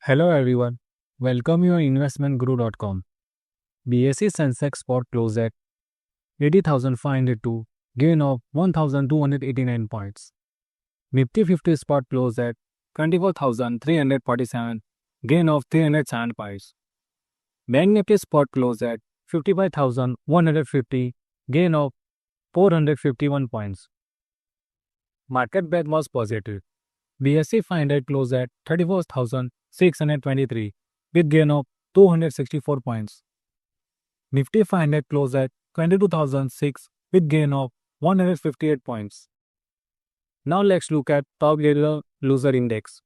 Hello everyone, welcome you on investmentguru.com. BSE Sensex spot closed at 80,502, gain of 1,289 points. Nifty 50 spot closed at 24,347, gain of 307 points. Bank Nifty spot closed at 55,150, gain of 451 points. Market bet was positive. BSE 500 closed at 34,623 with gain of 264 points. Nifty 500 closed at 22,006 with gain of 158 points. Now let's look at top gainer loser index.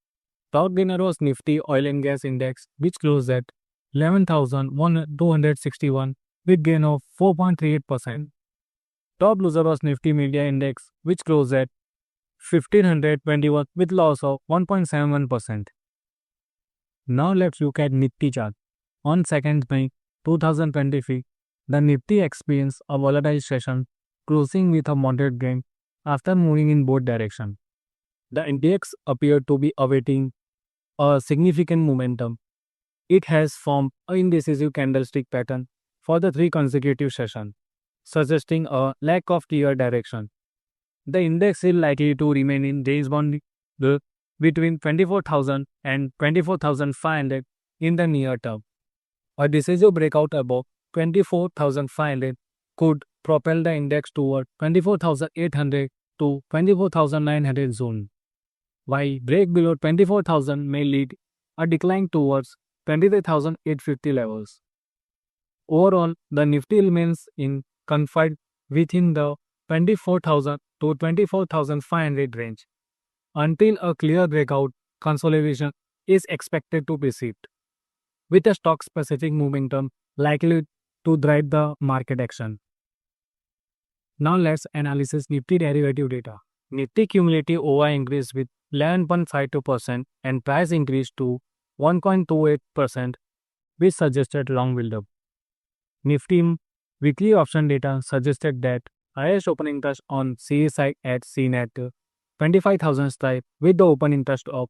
Top gainer was Nifty Oil and Gas Index, which closed at 11,261 with gain of 4.38%. Top loser was Nifty Media Index, which closed at 1521 with loss of 1.71%. Now let's look at Nifty chart. On 2nd May 2023, the Nifty experienced a volatile session, closing with a moderate gain after moving in both directions. The index appeared to be awaiting a significant momentum. It has formed an indecisive candlestick pattern for the 3 consecutive sessions, suggesting a lack of clear direction. The index is likely to remain in range-bound between 24,000 and 24,500 in the near term. A decisive breakout above 24,500 could propel the index toward 24,800 to 24,900 zone, while break below 24,000 may lead a decline towards 23,850 levels. Overall, the Nifty remains confined within the 24,000 to 24,500 range until a clear breakout consolidation is expected to proceed, with a stock-specific momentum likely to drive the market action. Now let's analyze Nifty derivative data. Nifty cumulative OI increased with 11.52% and price increased to 1.28%, which suggested long build-up. Nifty weekly option data suggested that highest open interest on CE side at seen at 25,000 strike with the open interest of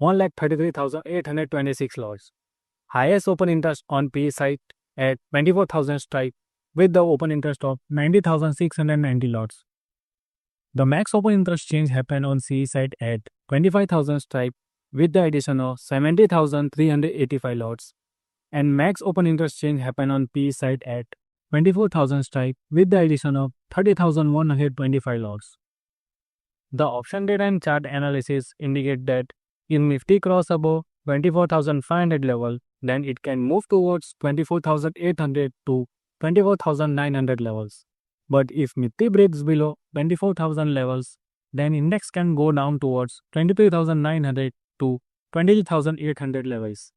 1,33,826 lots. Highest open interest on PE side at 24,000 strike with the open interest of 90,690 lots. The max open interest change happened on CE side at 25,000 strike with the addition of 70,385 lots, and max open interest change happened on PE side at 24,000 strike with the addition of 30,125 lots. The option data and chart analysis indicate that if Nifty cross above 24,500 level, then it can move towards 24,800 to 24,900 levels. But if Nifty breaks below 24,000 levels, then index can go down towards 23,900 to 23,800 levels.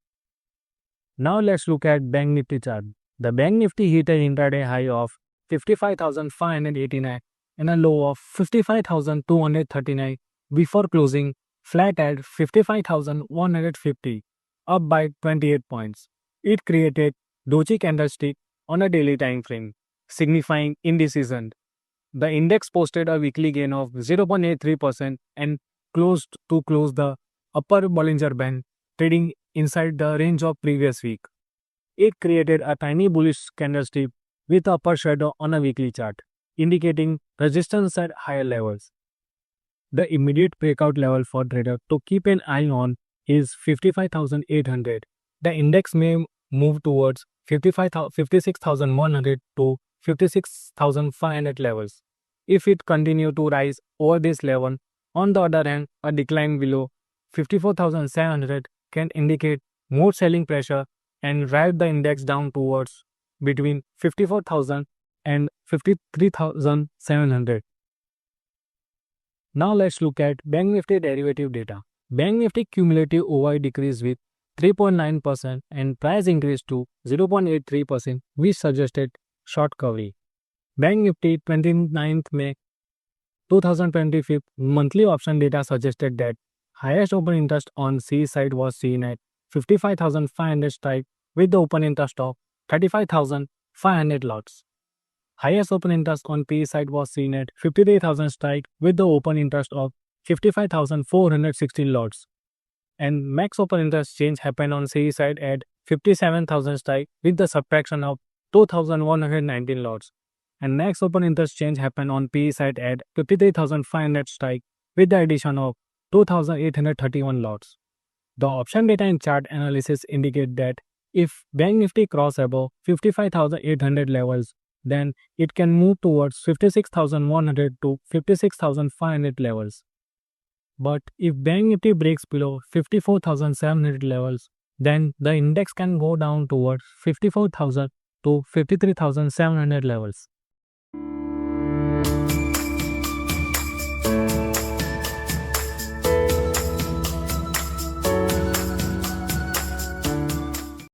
Now let's look at Bank Nifty chart. The Bank Nifty hit an intraday high of 55,589 and a low of 55,239 before closing flat at 55,150, up by 28 points. It created doji candlestick on a daily time frame, signifying indecision. The index posted a weekly gain of 0.83% and closed to close the upper Bollinger Band, trading inside the range of previous week. It created a tiny bullish candlestick with upper shadow on a weekly chart, indicating resistance at higher levels. The immediate breakout level for trader to keep an eye on is 55,800. The index may move towards 56,100 to 56,500 levels. If it continues to rise over this level, on the other hand, a decline below 54,700 can indicate more selling pressure and drive the index down towards between 54,000 and 53,700. Now let's look at Bank Nifty derivative data. Bank Nifty cumulative OI decreased with 3.9% and price increased to 0.83%, which suggested short coverage. Bank Nifty 29th May 2025 monthly option data suggested that highest open interest on CE side was seen at 55,500 strike with the open interest of 35,500 lots. Highest open interest on PE side was seen at 53,000 strike with the open interest of 55,416 lots. And max open interest change happened on CE side at 57,000 strike with the subtraction of 2,119 lots. And max open interest change happened on PE side at 53,500 strike with the addition of 2,831 lots. The option data and chart analysis indicate that if Bank Nifty cross above 55,800 levels, then it can move towards 56,100 to 56,500 levels. But if Bank Nifty breaks below 54,700 levels, then the index can go down towards 54,000 to 53,700 levels.